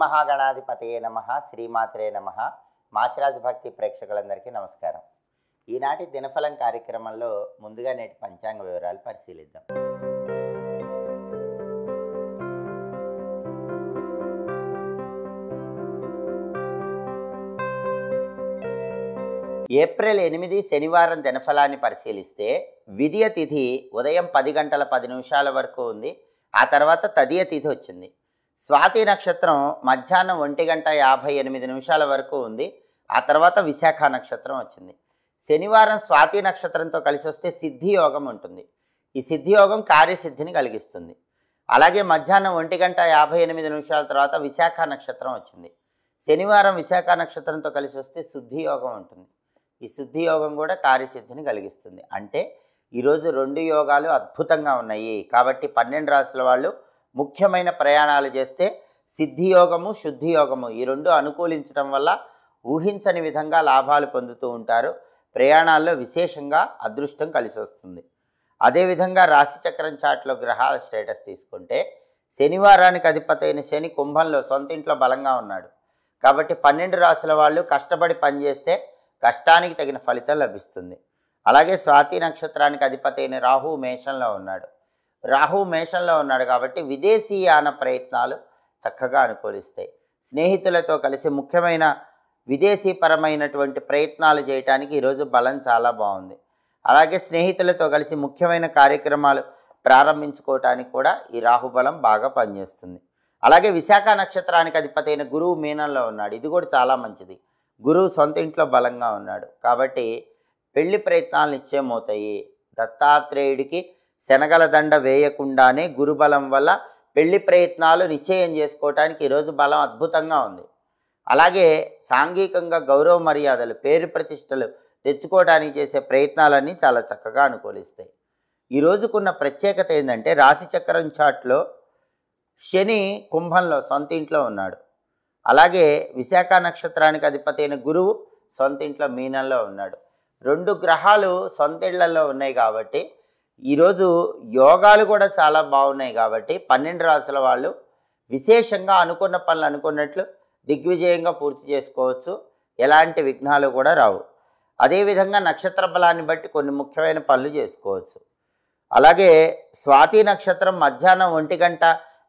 మహాగణాధిపతయే నమః, శ్రీమాత్రే నమః. మాచిరాజు భక్తి ప్రేక్షకులందరికీ నమస్కారం. ఈనాటి దినఫలం కార్యక్రమంలో ముందుగా నేటి పంచాంగ వివరాలు పరిశీలిద్దాం. ఏప్రిల్ 8 శనివారం దినఫలాన్ని పరిశీలిస్తే విదియ తిథి ఉదయం 10 గంటల 10 నిమిషాల వరకు ఉంది. ఆ తర్వాత తదియ తిథి వచ్చింది. స్వాతి నక్షత్రం మధ్యాహ్నం 1 గంట 58 నిమిషాల వరకు ఉంది. ఆ తర్వాత విశాఖ నక్షత్రం వచ్చింది. శనివారం స్వాతి నక్షత్రంతో కలిసి వస్తే సిద్ధి యోగం ఉంటుంది. ఈ సిద్ధి యోగం కార్యసిద్ధిని కలిగిస్తుంది. అలాగే మధ్యాహ్నం 1 గంట 58 నిమిషాల తర్వాత విశాఖ నక్షత్రం వచ్చింది. శనివారం విశాఖ నక్షత్రంతో కలిసి వస్తే శుద్ధి యోగం ఉంటుంది. ఈ శుద్ధి యోగం కూడా కార్యసిద్ధిని కలిగిస్తుంది. అంటే ఈరోజు 2 యోగాలు అద్భుతంగా ఉన్నాయి. కాబట్టి 12 రాశుల వాళ్ళు ముఖ్యమైన ప్రయాణాలు చేస్తే సిద్ధి యోగము, శుద్ధి యోగము ఈ 2 అనుకూలించడం వల్ల ఊహించని విధంగా లాభాలు పొందుతూ ఉంటారు. ప్రయాణాల్లో విశేషంగా అదృష్టం కలిసి వస్తుంది. అదేవిధంగా రాశిచక్రం చాట్లో గ్రహాల స్టేటస్ తీసుకుంటే శనివారానికి అధిపతి అయిన శని కుంభంలో సొంత ఇంట్లో బలంగా ఉన్నాడు. కాబట్టి 12 రాశుల వాళ్ళు కష్టపడి పనిచేస్తే కష్టానికి తగిన ఫలితం లభిస్తుంది. అలాగే స్వాతి నక్షత్రానికి అధిపతి అయిన రాహు మేషంలో ఉన్నాడు. రాహు మేషంలో ఉన్నాడు కాబట్టి విదేశీయాన ప్రయత్నాలు చక్కగా అనుకూలిస్తాయి. స్నేహితులతో కలిసి ముఖ్యమైన విదేశీపరమైనటువంటి ప్రయత్నాలు చేయడానికి ఈరోజు బలం చాలా బాగుంది. అలాగే స్నేహితులతో కలిసి ముఖ్యమైన కార్యక్రమాలు ప్రారంభించుకోవటానికి కూడా ఈ రాహుబలం బాగా పనిచేస్తుంది. అలాగే విశాఖ నక్షత్రానికి అధిపతి అయిన గురువు మీనంలో ఉన్నాడు. ఇది కూడా చాలా మంచిది. గురువు సొంత ఇంట్లో బలంగా ఉన్నాడు కాబట్టి పెళ్లి ప్రయత్నాలు నిశ్చయమవుతాయి. దత్తాత్రేయుడికి శనగల దండ వేయకుండానే గురుబలం వల్ల పెళ్లి ప్రయత్నాలు నిశ్చయం చేసుకోవటానికి ఈరోజు బలం అద్భుతంగా ఉంది. అలాగే సాంఘికంగా గౌరవ మర్యాదలు, పేరు ప్రతిష్టలు తెచ్చుకోవడానికి చేసే ప్రయత్నాలన్నీ చాలా చక్కగా అనుకూలిస్తాయి. ఈ రోజుకున్న ప్రత్యేకత ఏంటంటే రాశిచక్రం చాట్లో శని కుంభంలో సొంత ఇంట్లో ఉన్నాడు. అలాగే విశాఖ నక్షత్రానికి అధిపతి అయిన గురువు సొంత ఇంట్లో మీనంలో ఉన్నాడు. 2 గ్రహాలు సొంత ఇళ్లలో ఉన్నాయి కాబట్టి ఈరోజు యోగాలు కూడా చాలా బాగున్నాయి. కాబట్టి 12 రాశుల వాళ్ళు విశేషంగా అనుకున్న పనులు అనుకున్నట్లు దిగ్విజయంగా పూర్తి చేసుకోవచ్చు. ఎలాంటి విఘ్నాలు కూడా రావు. అదేవిధంగా నక్షత్ర బలాన్ని బట్టి కొన్ని ముఖ్యమైన పనులు చేసుకోవచ్చు. అలాగే స్వాతి నక్షత్రం మధ్యాహ్నం 1 గంట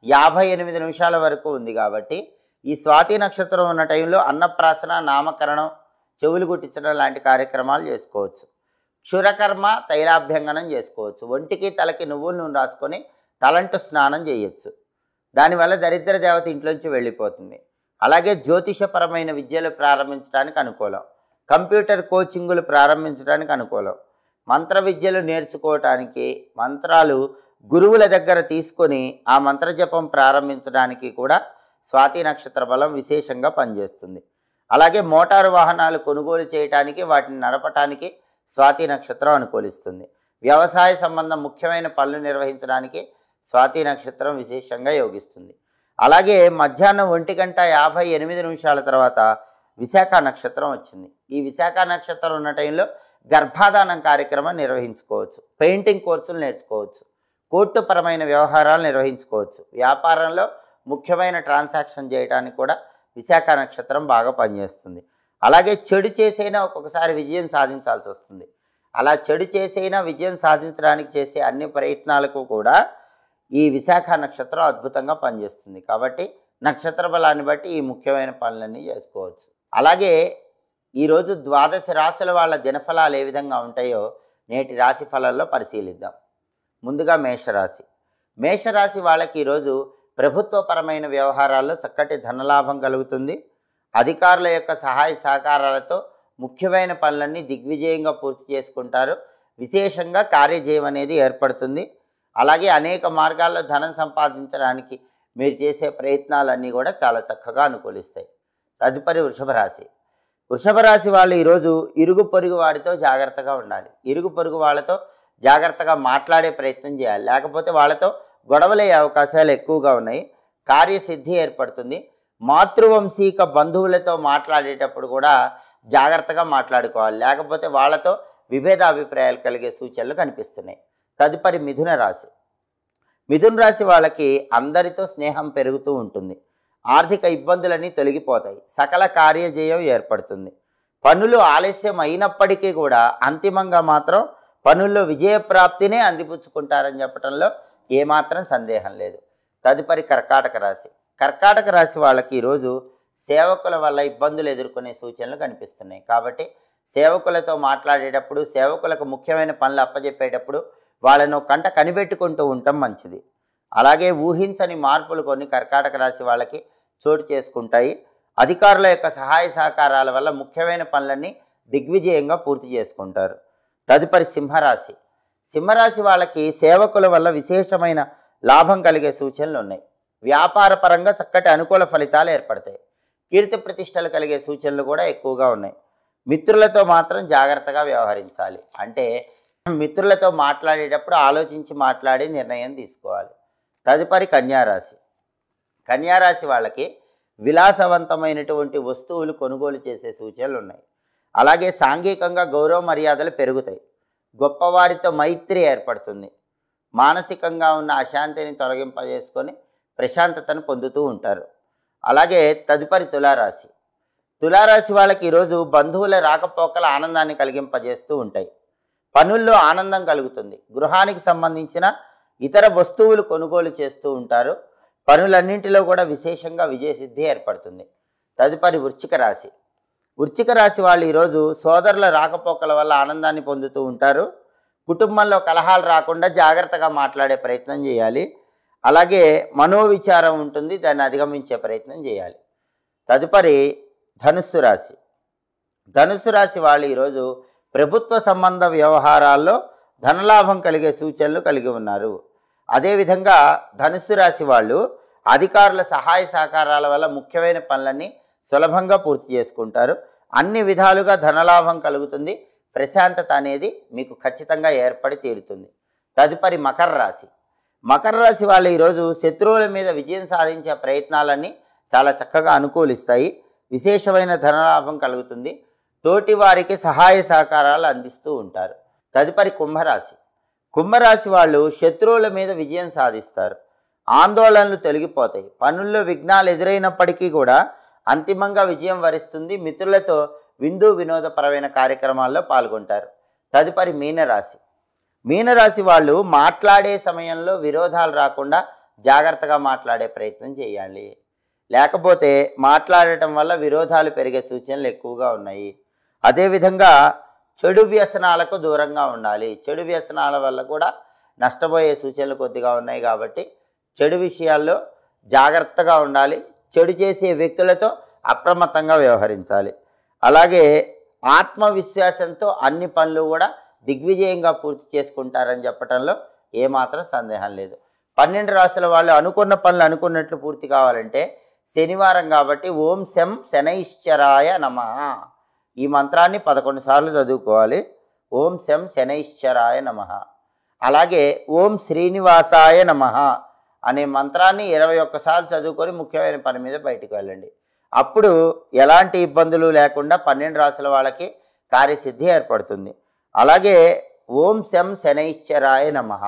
58 నిమిషాల వరకు ఉంది కాబట్టి ఈ స్వాతి నక్షత్రం ఉన్న టైంలో అన్నప్రాసన, నామకరణం, చెవులు కుట్టించడం లాంటి కార్యక్రమాలు చేసుకోవచ్చు. క్షురకర్మ, తైలాభ్యంగనం చేసుకోవచ్చు. ఒంటికి తలకి నువ్వుల నూనె రాసుకొని తలంటు స్నానం చేయొచ్చు. దానివల్ల దరిద్ర దేవత ఇంట్లోంచి వెళ్ళిపోతుంది. అలాగే జ్యోతిషపరమైన విద్యలు ప్రారంభించడానికి అనుకూలం. కంప్యూటర్ కోచింగులు ప్రారంభించడానికి అనుకూలం. మంత్ర విద్యలు నేర్చుకోవటానికి, మంత్రాలు గురువుల దగ్గర తీసుకొని ఆ మంత్రజపం ప్రారంభించడానికి కూడా స్వాతి నక్షత్ర బలం విశేషంగా పనిచేస్తుంది. అలాగే మోటారు వాహనాలు కొనుగోలు చేయటానికి, వాటిని నడపటానికి స్వాతి నక్షత్రం అనుకూలిస్తుంది. వ్యవసాయ సంబంధం ముఖ్యమైన పనులు నిర్వహించడానికి స్వాతి నక్షత్రం విశేషంగా యోగిస్తుంది. అలాగే మధ్యాహ్నం 1 గంట 58 నిమిషాల తర్వాత విశాఖ నక్షత్రం వచ్చింది. ఈ విశాఖ నక్షత్రం ఉన్న టైంలో గర్భాధానం కార్యక్రమం నిర్వహించుకోవచ్చు. పెయింటింగ్ కోర్సులు నేర్చుకోవచ్చు. కోర్టుపరమైన వ్యవహారాలు నిర్వహించుకోవచ్చు. వ్యాపారంలో ముఖ్యమైన ట్రాన్సాక్షన్ చేయడానికి కూడా విశాఖ నక్షత్రం బాగా పనిచేస్తుంది. అలాగే చెడు చేసైనా ఒక్కొక్కసారి విజయం సాధించాల్సి వస్తుంది. అలా చెడు చేసైనా విజయం సాధించడానికి చేసే అన్ని ప్రయత్నాలకు కూడా ఈ విశాఖ నక్షత్రం అద్భుతంగా పనిచేస్తుంది. కాబట్టి నక్షత్ర బలాన్ని బట్టి ఈ ముఖ్యమైన పనులన్నీ చేసుకోవచ్చు. అలాగే ఈరోజు 12 రాశుల వాళ్ళ దినఫలాలు ఏ విధంగా ఉంటాయో నేటి రాశి ఫలాల్లో పరిశీలిద్దాం. ముందుగా మేషరాశి. మేషరాశి వాళ్ళకి ఈరోజు ప్రభుత్వపరమైన వ్యవహారాల్లో చక్కటి ధనలాభం కలుగుతుంది. అధికారుల యొక్క సహాయ సహకారాలతో ముఖ్యమైన పనులన్నీ దిగ్విజయంగా పూర్తి చేసుకుంటారు. విశేషంగా కార్యజయం అనేది ఏర్పడుతుంది. అలాగే అనేక మార్గాల్లో ధనం సంపాదించడానికి మీరు చేసే ప్రయత్నాలన్నీ కూడా చాలా చక్కగా అనుకూలిస్తాయి. తదుపరి వృషభ రాశి. వృషభ రాశి వాళ్ళు ఈరోజు ఇరుగు పొరుగు వాడితో జాగ్రత్తగా ఉండాలి. ఇరుగు పొరుగు వాళ్ళతో జాగ్రత్తగా మాట్లాడే ప్రయత్నం చేయాలి. లేకపోతే వాళ్ళతో గొడవలయ్యే అవకాశాలు ఎక్కువగా ఉన్నాయి. కార్యసిద్ధి ఏర్పడుతుంది. మాతృవంశీక బంధువులతో మాట్లాడేటప్పుడు కూడా జాగ్రత్తగా మాట్లాడుకోవాలి. లేకపోతే వాళ్ళతో విభేదాభిప్రాయాలు కలిగే సూచనలు కనిపిస్తున్నాయి. తదుపరి మిథున రాశి. మిథున రాశి వాళ్ళకి అందరితో స్నేహం పెరుగుతూ ఉంటుంది. ఆర్థిక ఇబ్బందులన్నీ తొలగిపోతాయి, సకల కార్యజయం ఏర్పడుతుంది. పనులు ఆలస్యం అయినప్పటికీ కూడా అంతిమంగా మాత్రం పనుల్లో విజయప్రాప్తినే అందిపుచ్చుకుంటారని చెప్పడంలో ఏమాత్రం సందేహం లేదు. తదుపరి కర్కాటక రాశి. కర్కాటక రాశి వాళ్ళకి ఈరోజు సేవకుల వల్ల ఇబ్బందులు ఎదుర్కొనే సూచనలు కనిపిస్తున్నాయి. కాబట్టి సేవకులతో మాట్లాడేటప్పుడు, సేవకులకు ముఖ్యమైన పనులు అప్పచెప్పేటప్పుడు వాళ్ళను కంట కనిపెట్టుకుంటూ ఉండటం మంచిది. అలాగే ఊహించని మార్పులు కొన్ని కర్కాటక రాశి వాళ్ళకి చోటు చేసుకుంటాయి. అధికారుల యొక్క సహాయ సహకారాల వల్ల ముఖ్యమైన పనులన్నీ దిగ్విజయంగా పూర్తి చేసుకుంటారు. తదుపరి సింహరాశి. సింహరాశి వాళ్ళకి సేవకుల వల్ల విశేషమైన లాభం కలిగే సూచనలు ఉన్నాయి. వ్యాపార పరంగా చక్కటి అనుకూల ఫలితాలు ఏర్పడతాయి. కీర్తి ప్రతిష్టలు కలిగే సూచనలు కూడా ఎక్కువగా ఉన్నాయి. మిత్రులతో మాత్రం జాగ్రత్తగా వ్యవహరించాలి. అంటే మిత్రులతో మాట్లాడేటప్పుడు ఆలోచించి మాట్లాడి నిర్ణయం తీసుకోవాలి. తదుపరి కన్యారాశి. కన్యారాశి వాళ్ళకి విలాసవంతమైనటువంటి వస్తువులు కొనుగోలు చేసే సూచనలు ఉన్నాయి. అలాగే సాంఘికంగా గౌరవ మర్యాదలు పెరుగుతాయి. గొప్పవారితో మైత్రి ఏర్పడుతుంది. మానసికంగా ఉన్న అశాంతిని తొలగింపజేసుకొని ప్రశాంతతను పొందుతూ ఉంటారు. అలాగే తదుపరి తులారాశి. తులారాశి వాళ్ళకి ఈరోజు బంధువుల రాకపోకల ఆనందాన్ని కలిగింపజేస్తూ ఉంటాయి. పనుల్లో ఆనందం కలుగుతుంది. గృహానికి సంబంధించిన ఇతర వస్తువులు కొనుగోలు చేస్తూ ఉంటారు. పనులన్నింటిలో కూడా విశేషంగా విజయసిద్ధి ఏర్పడుతుంది. తదుపరి వృశ్చిక రాశి. వృశ్చిక రాశి వాళ్ళు ఈరోజు సోదరుల రాకపోకల వల్ల ఆనందాన్ని పొందుతూ ఉంటారు. కుటుంబంలో కలహాలు రాకుండా జాగ్రత్తగా మాట్లాడే ప్రయత్నం చేయాలి. అలాగే మనోవిచారం ఉంటుంది, దాన్ని అధిగమించే ప్రయత్నం చేయాలి. తదుపరి ధనుస్సు రాశి. ధనుస్సు రాశి వాళ్ళు ఈరోజు ప్రభుత్వ సంబంధ వ్యవహారాల్లో ధనలాభం కలిగే సూచనలు కలిగి ఉన్నారు. అదేవిధంగా ధనుస్సు రాశి వాళ్ళు అధికారుల సహాయ సహకారాల వల్ల ముఖ్యమైన పనులన్నీ సులభంగా పూర్తి చేసుకుంటారు. అన్ని విధాలుగా ధనలాభం కలుగుతుంది. ప్రశాంతత అనేది మీకు ఖచ్చితంగా ఏర్పడి తీరుతుంది. తదుపరి మకర రాశి. మకర రాశి వాళ్ళు ఈరోజు శత్రువుల మీద విజయం సాధించే ప్రయత్నాలన్నీ చాలా చక్కగా అనుకూలిస్తాయి. విశేషమైన ధనలాభం కలుగుతుంది. తోటి వారికి సహాయ సహకారాలు అందిస్తూ ఉంటారు. తదుపరి కుంభరాశి. కుంభరాశి వాళ్ళు శత్రువుల మీద విజయం సాధిస్తారు. ఆందోళనలు తొలగిపోతాయి. పనుల్లో విఘ్నాలు ఎదురైనప్పటికీ కూడా అంతిమంగా విజయం వరిస్తుంది. మిత్రులతో విందు వినోదపరమైన కార్యక్రమాల్లో పాల్గొంటారు. తదుపరి మీనరాశి. మీనరాశి వాళ్ళు మాట్లాడే సమయంలో విరోధాలు రాకుండా జాగ్రత్తగా మాట్లాడే ప్రయత్నం చేయాలి. లేకపోతే మాట్లాడటం వల్ల విరోధాలు పెరిగే సూచనలు ఎక్కువగా ఉన్నాయి. అదేవిధంగా చెడు వ్యసనాలకు దూరంగా ఉండాలి. చెడు వ్యసనాల వల్ల కూడా నష్టపోయే సూచనలు కొద్దిగా ఉన్నాయి. కాబట్టి చెడు విషయాల్లో జాగ్రత్తగా ఉండాలి. చెడు చేసే వ్యక్తులతో అప్రమత్తంగా వ్యవహరించాలి. అలాగే ఆత్మవిశ్వాసంతో అన్ని పనులు కూడా దిగ్విజయంగా పూర్తి చేసుకుంటారని చెప్పడంలో ఏమాత్రం సందేహం లేదు. 12 రాశుల వాళ్ళు అనుకున్న పనులు అనుకున్నట్లు పూర్తి కావాలంటే శనివారం కాబట్టి ఓం శం శనైశ్చరాయ నమః ఈ మంత్రాన్ని 11 సార్లు చదువుకోవాలి. ఓం శం శనైశ్చరాయ నమః. అలాగే ఓం శ్రీనివాసాయ నమః అనే మంత్రాన్ని 21 సార్లు చదువుకొని ముఖ్యమైన పని మీద బయటికి వెళ్ళండి. అప్పుడు ఎలాంటి ఇబ్బందులు లేకుండా 12 రాశుల వాళ్ళకి కార్యసిద్ధి ఏర్పడుతుంది. అలాగే ఓం శం శనైశ్చరాయ నమః,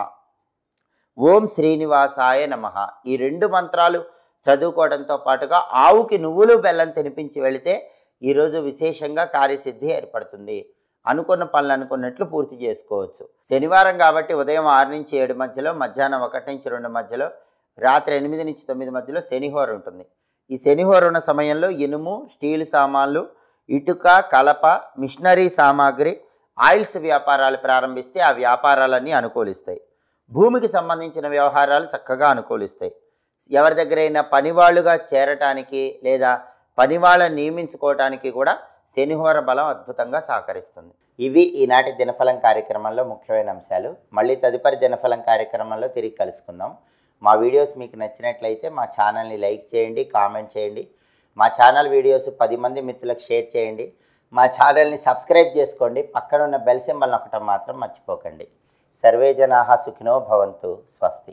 ఓం శ్రీనివాసాయ నమః ఈ 2 మంత్రాలు చదువుకోవడంతో పాటుగా ఆవుకి నువ్వులు బెల్లం తినిపించి వెళితే ఈరోజు విశేషంగా కార్యసిద్ధి ఏర్పడుతుంది. అనుకున్న పనులు అనుకున్నట్లు పూర్తి చేసుకోవచ్చు. శనివారం కాబట్టి ఉదయం 6 నుంచి 7 మధ్యలో, మధ్యాహ్నం 1 నుంచి 2 మధ్యలో, రాత్రి 8 నుంచి 9 మధ్యలో శనిహోర ఉంటుంది. ఈ శనిహోర ఉన్న సమయంలో ఇనుము, స్టీల్ సామాన్లు, ఇటుక, కలప, మిషనరీ సామాగ్రి, ఆయిల్స్ వ్యాపారాలు ప్రారంభిస్తే ఆ వ్యాపారాలన్నీ అనుకూలిస్తాయి. భూమికి సంబంధించిన వ్యవహారాలు చక్కగా అనుకూలిస్తాయి. ఎవరి దగ్గరైనా పనివాళ్ళుగా చేరటానికి లేదా పనివాళ్ళని నియమించుకోవటానికి కూడా శనిహోర బలం అద్భుతంగా సహకరిస్తుంది. ఇవి ఈనాటి దినఫలం కార్యక్రమంలో ముఖ్యమైన అంశాలు. మళ్ళీ తదుపరి దినఫలం కార్యక్రమంలో తిరిగి కలుసుకుందాం. మా వీడియోస్ మీకు నచ్చినట్లయితే మా ఛానల్ని లైక్ చేయండి, కామెంట్ చేయండి. మా ఛానల్ వీడియోస్ 10 మంది మిత్రులకు షేర్ చేయండి. మా ఛానల్ని సబ్స్క్రైబ్ చేసుకోండి. పక్కన ఉన్న బెల్ సింబల్ నొక్కటం మాత్రం మర్చిపోకండి. సర్వే జనాః సుఖినో భవంతు. స్వస్తి.